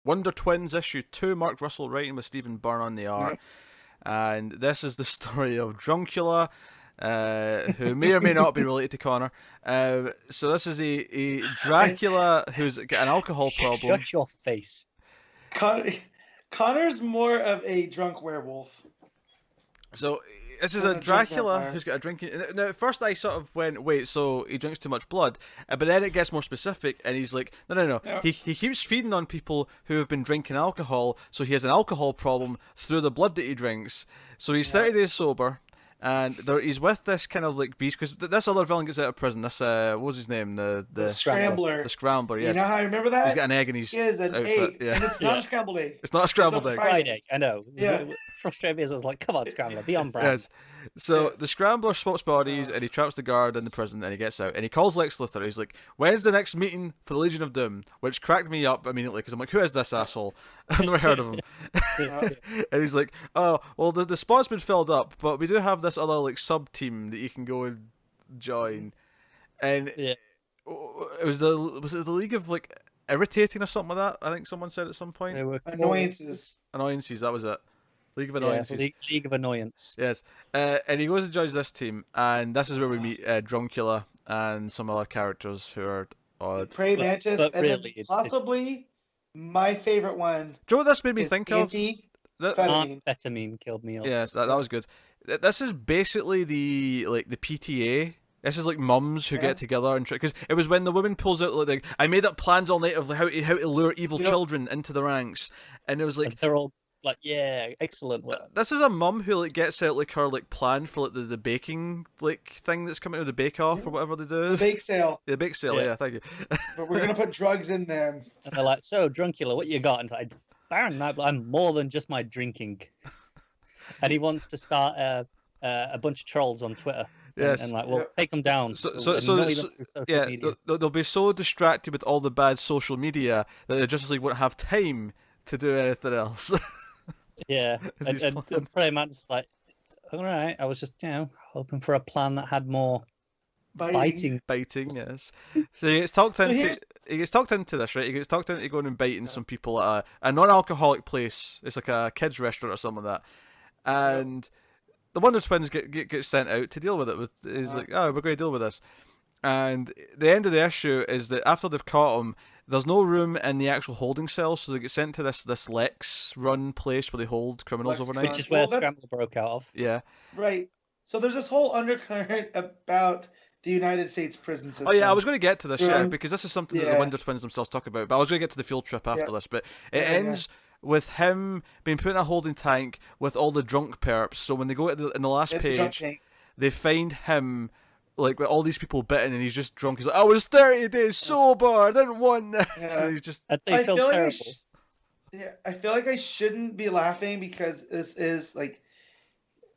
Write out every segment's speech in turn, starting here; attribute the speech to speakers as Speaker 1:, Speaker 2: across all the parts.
Speaker 1: Wonder Twins issue 2, Mark Russell writing with Stephen Byrne on the art.
Speaker 2: Yep.
Speaker 1: And this is the story of Druncula, who may or may not be related to Connor. So this is a Dracula who's got an alcohol problem.
Speaker 3: Shut your face.
Speaker 2: Connor's more of a drunk werewolf.
Speaker 1: So this is a Dracula who's got a drinking. Now, at first I sort of went, wait, so he drinks too much blood, but then it gets more specific, and he's like, no.
Speaker 2: Yeah.
Speaker 1: He keeps feeding on people who have been drinking alcohol, so he has an alcohol problem through the blood that he drinks. So he's 30 days sober, and he's with this kind of like beast, because this other villain gets out of prison. This what was his name? The
Speaker 2: Scrambler.
Speaker 1: The Scrambler. Yes.
Speaker 2: You know how I remember that?
Speaker 1: He's got an egg in his
Speaker 2: He is an
Speaker 1: outfit.
Speaker 2: egg,
Speaker 1: Yeah.
Speaker 2: and it's not a scrambled egg.
Speaker 1: It's not a scrambled egg.
Speaker 3: Fried egg, I know.
Speaker 2: Yeah.
Speaker 3: Frustrated me as I was like, come on, Scrambler, be on brand.
Speaker 1: Yes. So the Scrambler swaps bodies, and he traps the guard in the prison, and he gets out, and he calls Lex Luthor. He's like, "When's the next meeting for the Legion of Doom?" Which cracked me up immediately, because I'm like, "Who is this asshole? I've never heard of him." And he's like, "Oh, well, the spot's been filled up, but we do have this other like sub team that you can go and join." And
Speaker 3: Yeah.
Speaker 1: it was the League of like Irritating or something like that. I think someone said at some point.
Speaker 3: They were
Speaker 2: Annoyances.
Speaker 1: Annoyances. That was it. League of Annoyances.
Speaker 3: League of Annoyance.
Speaker 1: Yes, and he goes and joins this team, and this is where we meet Druncula and some other characters who are odd.
Speaker 2: Prey Mantis,
Speaker 3: but
Speaker 2: and
Speaker 3: really,
Speaker 2: then possibly my favorite one.
Speaker 1: Do you know what this made me
Speaker 2: is
Speaker 1: think of?
Speaker 2: Amphetamine.
Speaker 3: Amphetamine killed me off.
Speaker 1: Yes, that was good. This is basically the PTA. This is like mums who get together and because it was when the woman pulls out like I made up plans all night of like, how to lure evil children into the ranks, and it was like
Speaker 3: And they're all like, yeah, excellent.
Speaker 1: This is a mum who like gets out like her like plan for like the baking like thing that's coming out of the bake off or whatever they do.
Speaker 2: The bake sale.
Speaker 1: The bake sale, yeah, thank you.
Speaker 2: But we're gonna put drugs in them.
Speaker 3: And they're like, so Druncula, what you got? And like, Baron, I'm more than just my drinking. And he wants to start a bunch of trolls on Twitter.
Speaker 1: Yes.
Speaker 3: And like, well, take them down.
Speaker 1: So
Speaker 3: yeah,
Speaker 1: they'll be so distracted with all the bad social media that the Justice League won't have time to do anything else.
Speaker 3: Yeah, and Prey Mantis like, all right, I was just hoping for a plan that had more biting.
Speaker 1: Yes. So he gets talked into. He gets talked into this, right? He gets talked into going and biting some people at a non-alcoholic place. It's like a kids' restaurant or something like that, and the Wonder Twins get sent out to deal with it. He's like, oh, we're going to deal with this. And the end of the issue is that after they've caught him, there's no room in the actual holding cell, so they get sent to this Lex run place where they hold criminals overnight.
Speaker 3: Which is where Scrambler broke out of.
Speaker 1: Yeah.
Speaker 2: Right. So there's this whole undercurrent about the United States prison system.
Speaker 1: Oh yeah, I was going to get to this, because this is something that the Wonder Twins themselves talk about. But I was going to get to the field trip after this. But it ends with him being put in a holding tank with all the drunk perps. So when they go in the last page, they find him like with all these people bitten, and he's just drunk. He's like, I was 30 days sober. I didn't want this. Yeah. He's just.
Speaker 3: They feel terrible.
Speaker 2: I feel like I shouldn't be laughing because this is like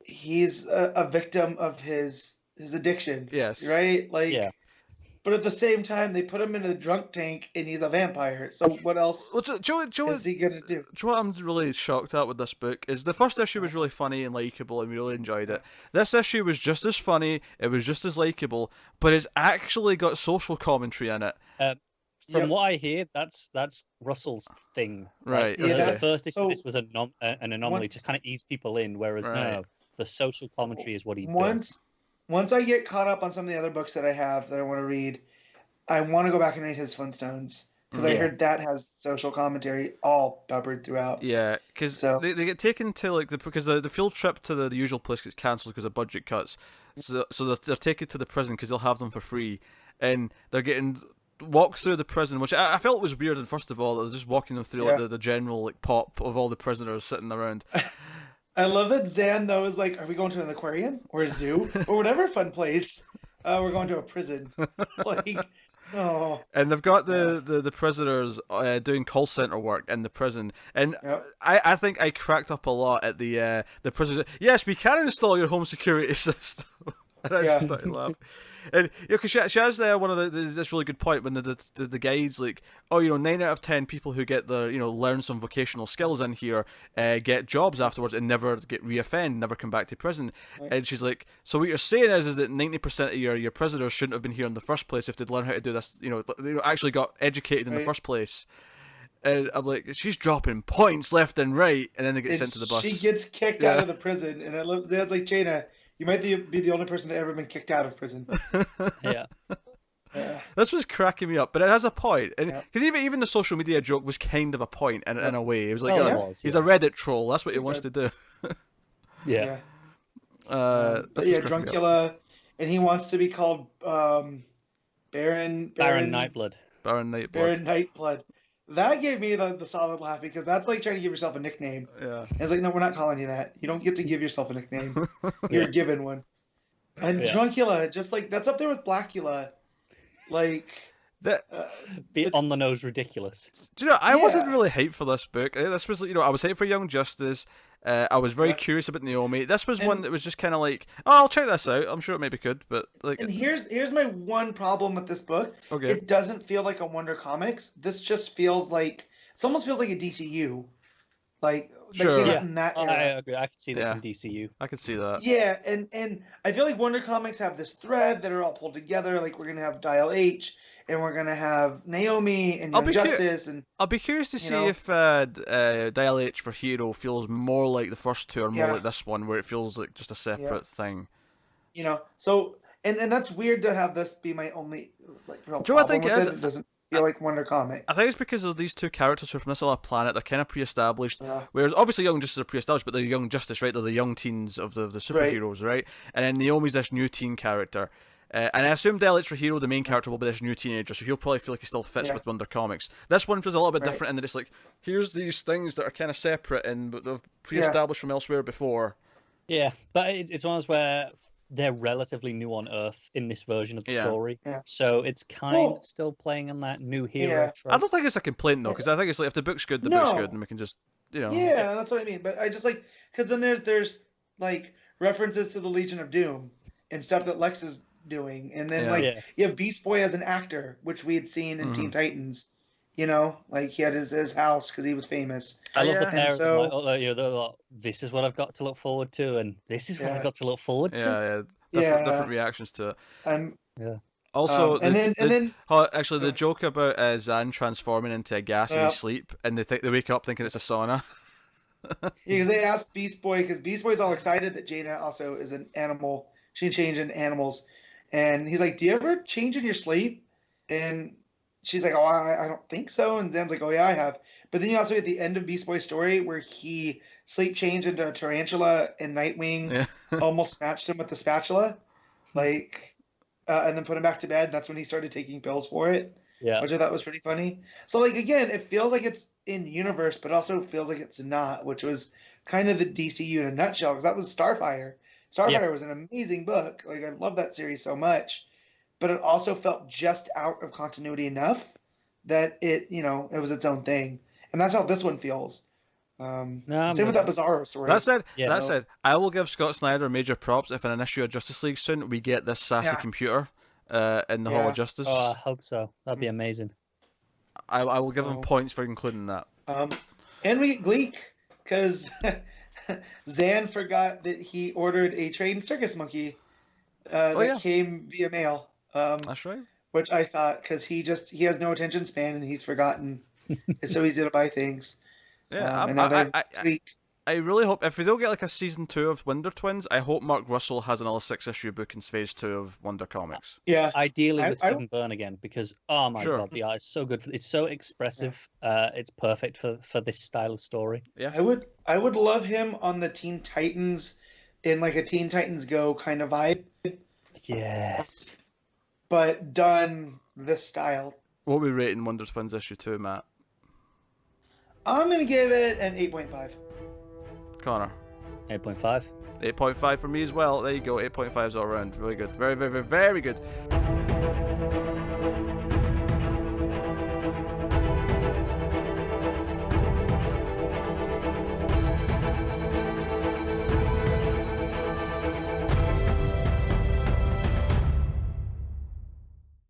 Speaker 2: he's a victim of his addiction.
Speaker 1: Yes.
Speaker 2: Right. Like.
Speaker 3: Yeah.
Speaker 2: But at the same time, they put him in a drunk tank, and he's a vampire. So what else is he gonna do?
Speaker 1: Do you know what I'm really shocked at with this book is the first issue was really funny and likable, and we really enjoyed it. This issue was just as funny, it was just as likable, but it's actually got social commentary in it.
Speaker 3: From what I hear, that's Russell's thing.
Speaker 1: Right.
Speaker 3: Like, the first issue, this was an anomaly to kind of ease people in, whereas no, the social commentary is what he does.
Speaker 2: Once I get caught up on some of the other books that I have that I want to read, I want to go back and read his Flintstones. Because I heard that has social commentary all peppered throughout.
Speaker 1: Yeah, because they get taken to because the field trip to the usual place gets cancelled because of budget cuts. So they're taken to the prison because they'll have them for free, and they're getting walked through the prison, which I felt was weird. And first of all, they're just walking them through like the general like pop of all the prisoners sitting around.
Speaker 2: I love that Zan, though, is like, are we going to an aquarium or a zoo or whatever fun place? We're going to a prison.
Speaker 1: And they've got the prisoners doing call center work in the prison. And I think I cracked up a lot at the prisoners. Yes, we can install your home security system. And I just started laughing. And because she has one of this really good point when the guide's like, 9 out of 10 people who get their learn some vocational skills in here get jobs afterwards and never get reoffend, never come back to prison. Right. And she's like, so what you're saying is that 90% of your prisoners shouldn't have been here in the first place if they'd learned how to do this, actually got educated in the first place. And I'm like, she's dropping points left and right, and then they get sent to the bus.
Speaker 2: She gets kicked out of the prison, and it's like, Jaina, you might be the only person to ever been kicked out of prison.
Speaker 3: Yeah.
Speaker 1: This was cracking me up, but it has a point, and because even the social media joke was kind of a point in a way. It was like, he's a Reddit troll. That's what he wants to do.
Speaker 3: Yeah.
Speaker 2: Druncula, and he wants to be called Baron
Speaker 3: Nightblood.
Speaker 1: Baron Nightblood.
Speaker 2: Baron Nightblood. That gave me the solid laugh, because that's like trying to give yourself a nickname.
Speaker 1: Yeah.
Speaker 2: And it's like, no, we're not calling you that. You don't get to give yourself a nickname. You're given one. And Druncula, just like, that's up there with Blackula. Like,
Speaker 3: that be on the nose ridiculous.
Speaker 1: Do you know, I wasn't really hyped for this book. This was, I was hyped for Young Justice. I was very curious about Naomi. This was one that was just kind of like, oh, I'll check this out. I'm sure it may be good, but like.
Speaker 2: And here's my one problem with this book.
Speaker 1: Okay.
Speaker 2: It doesn't feel like a Wonder Comics. This just feels like, it almost feels like a DCU. Like,
Speaker 1: sure.
Speaker 2: In that era.
Speaker 3: I agree. I could see this in DCU.
Speaker 1: I could see that.
Speaker 2: Yeah, and I feel like Wonder Comics have this thread that are all pulled together. Like, we're gonna have Dial H, and we're gonna have Naomi and Young Justice, and
Speaker 1: I'll be curious to see if Dial H for Hero feels more like the first two or more like this one, where it feels like just a separate thing.
Speaker 2: So and that's weird to have this be my only real
Speaker 1: Do you know what I
Speaker 2: problem
Speaker 1: think
Speaker 2: with
Speaker 1: it is?
Speaker 2: it. It doesn't feel like Wonder Comics.
Speaker 1: I think it's because of these two characters who are from this other planet. They're kind of pre-established. Whereas obviously Young Justice are pre-established, but they're Young Justice, right? They're the young teens of the superheroes, right? And then Naomi's this new teen character. And I assume Dial H for Hero, the main character, will be this new teenager, so he'll probably feel like he still fits with Wonder Comics. This one feels a little bit different in that it's like, here's these things that are kind of separate and they've pre-established from elsewhere before.
Speaker 3: Yeah, but it's one of those where they're relatively new on Earth in this version of the story. Yeah. So it's kind of still playing on that new hero trope.
Speaker 1: I don't think it's a complaint, though, because I think it's like, if the book's good, the book's good, and we can just,
Speaker 2: Yeah, that's what I mean. But I just like, because then there's like references to the Legion of Doom and stuff that Lex is doing. And then you have Beast Boy as an actor, which we had seen in Teen Titans. Like he had his house because he was famous.
Speaker 3: I love the pair of like, this is what I've got to look forward to, and this is what I've got to look forward to.
Speaker 1: Different reactions to it. Also, the joke about Zan transforming into a gas in his sleep, and they wake up thinking it's a sauna.
Speaker 2: Because they asked Beast Boy, because Beast Boy's all excited that Jaina also is an animal. She can change into animals, and he's like, "Do you ever change in your sleep?" And she's like, "Oh, I don't think so." And Zan's like, "Oh yeah, I have." But then you also get the end of Beast Boy's story where he sleep changed into a tarantula, and Nightwing almost smashed him with the spatula, and then put him back to bed. That's when he started taking pills for it. Yeah, which I thought was pretty funny. So again, it feels like it's in universe, but also feels like it's not, which was kind of the DCU in a nutshell. Because that was Starfire. Starfire was an amazing book. Like, I love that series so much. But it also felt just out of continuity enough that it was its own thing. And that's how this one feels. Same with that Bizarro story.
Speaker 1: That said, I will give Scott Snyder major props if in an issue of Justice League soon we get this sassy computer in the Hall of Justice.
Speaker 3: Oh, I hope so. That'd be amazing.
Speaker 1: I will give him points for including that.
Speaker 2: And we get Gleek, because Zan forgot that he ordered a trained circus monkey that came via mail.
Speaker 1: That's right.
Speaker 2: Which I thought, because he has no attention span and he's forgotten. It's so easy to buy things.
Speaker 1: Yeah, I really hope, if we don't get a season 2 of Wonder Twins, I hope Mark Russell has another 6-issue book in phase 2 of Wonder Comics.
Speaker 2: Yeah.
Speaker 3: Ideally with Stephen Byrne again, because oh my god, the art is so good. It's so expressive. It's perfect for this style of story.
Speaker 1: Yeah.
Speaker 2: I would love him on the Teen Titans in a Teen Titans Go kind of vibe.
Speaker 3: Yes.
Speaker 2: But done this style.
Speaker 1: What are we rating Wonder Twins issue 2, Matt?
Speaker 2: I'm going to give it an 8.5.
Speaker 1: Connor?
Speaker 3: 8.5.
Speaker 1: 8.5 for me as well. There you go. 8.5s all around. Really good. Very, very, very, very good.